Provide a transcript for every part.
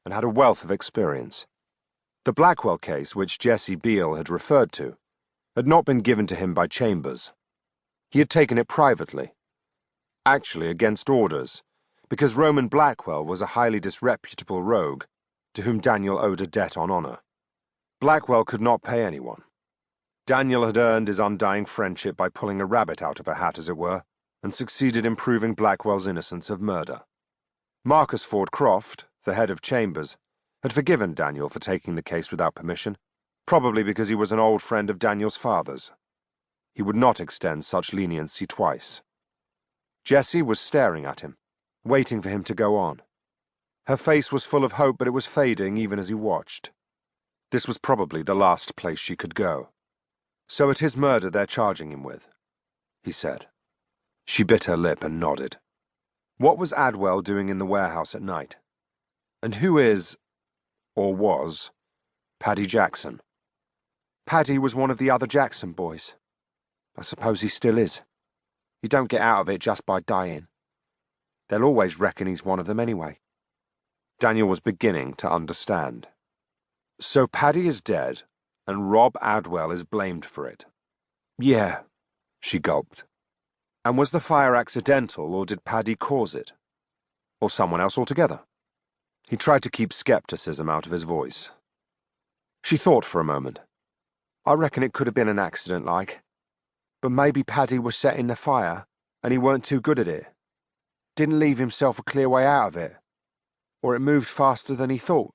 and had a wealth of experience. The Blackwell case, which Jessie Beale had referred to, had not been given to him by Chambers. He had taken it privately, actually against orders, because Roman Blackwell was a highly disreputable rogue to whom Daniel owed a debt on honor. Blackwell could not pay anyone. Daniel had earned his undying friendship by pulling a rabbit out of a hat, as it were, and succeeded in proving Blackwell's innocence of murder. Marcus Ford Croft, the head of Chambers, had forgiven Daniel for taking the case without permission, probably because he was an old friend of Daniel's father's. He would not extend such leniency twice. Jessie was staring at him, waiting for him to go on. Her face was full of hope, but it was fading even as he watched. This was probably the last place she could go. So it is murder they're charging him with, he said. She bit her lip and nodded. What was Adwell doing in the warehouse at night? And who is, or was, Paddy Jackson? Paddy was one of the other Jackson boys. I suppose he still is. You don't get out of it just by dying. They'll always reckon he's one of them anyway. Daniel was beginning to understand. So Paddy is dead, and Rob Adwell is blamed for it. Yeah, she gulped. And was the fire accidental, or did Paddy cause it? Or someone else altogether? He tried to keep skepticism out of his voice. She thought for a moment. I reckon it could have been an accident, like. But maybe Paddy was setting the fire, and he weren't too good at it. Didn't leave himself a clear way out of it. Or it moved faster than he thought.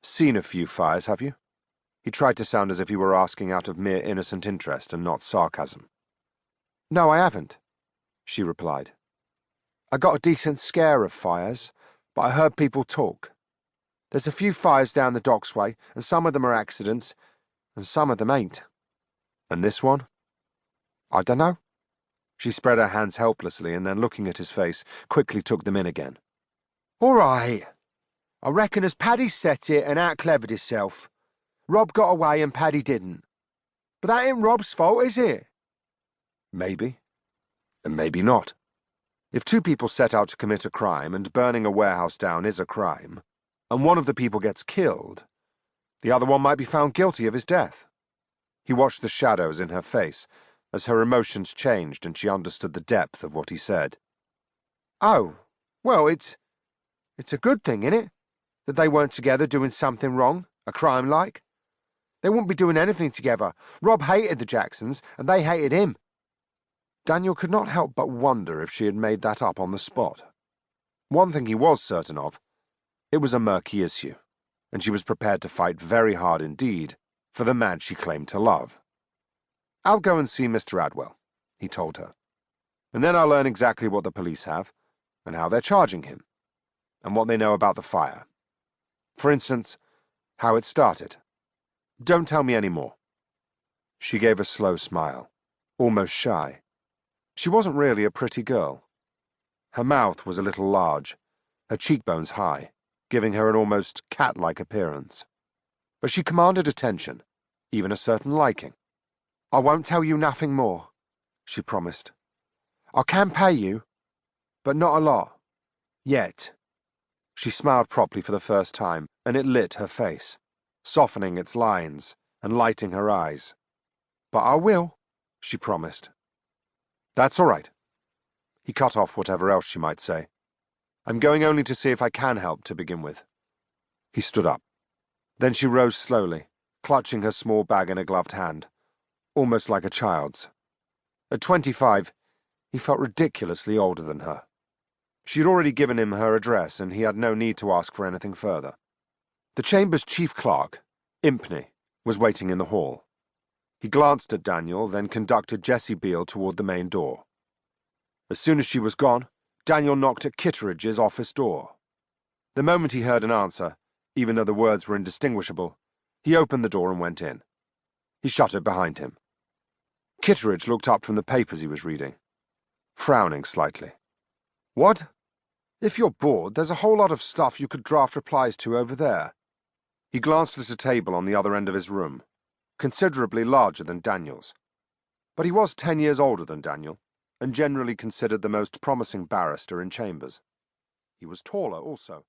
Seen a few fires, have you? He tried to sound as if he were asking out of mere innocent interest and not sarcasm. No, I haven't, she replied. I got a decent scare of fires, but I heard people talk. There's a few fires down the docks way, and some of them are accidents, and some of them ain't. And this one? I dunno. She spread her hands helplessly and then, looking at his face, quickly took them in again. All right. I reckon as Paddy set it and out-clevered himself. Rob got away and Paddy didn't. But that ain't Rob's fault, is it? Maybe. And maybe not. If two people set out to commit a crime, and burning a warehouse down is a crime, and one of the people gets killed, the other one might be found guilty of his death. He watched the shadows in her face as her emotions changed and she understood the depth of what he said. Oh, well, it's a good thing, innit? That they weren't together doing something wrong, a crime like. They wouldn't be doing anything together. Rob hated the Jacksons, and they hated him. Daniel could not help but wonder if she had made that up on the spot. One thing he was certain of, it was a murky issue, and she was prepared to fight very hard indeed for the man she claimed to love. I'll go and see Mr. Adwell, he told her, and then I'll learn exactly what the police have, and how they're charging him, and what they know about the fire. For instance, how it started. Don't tell me any more. She gave a slow smile, almost shy. She wasn't really a pretty girl. Her mouth was a little large, her cheekbones high, giving her an almost cat-like appearance. But she commanded attention, even a certain liking. I won't tell you nothing more, she promised. I can pay you, but not a lot. Yet. She smiled properly for the first time, and it lit her face, softening its lines and lighting her eyes. But I will, she promised. That's all right. He cut off whatever else she might say. I'm going only to see if I can help to begin with. He stood up. Then she rose slowly, clutching her small bag in a gloved hand, almost like a child's. At 25, he felt ridiculously older than her. She had already given him her address, and he had no need to ask for anything further. The Chamber's chief clerk, Impney, was waiting in the hall. He glanced at Daniel, then conducted Jessie Beale toward the main door. As soon as she was gone, Daniel knocked at Kitteridge's office door. The moment he heard an answer, even though the words were indistinguishable, he opened the door and went in. He shut it behind him. Kitteridge looked up from the papers he was reading, frowning slightly. What? If you're bored, there's a whole lot of stuff you could draft replies to over there. He glanced at a table on the other end of his room, considerably larger than Daniel's. But he was 10 years older than Daniel, and generally considered the most promising barrister in Chambers. He was taller also.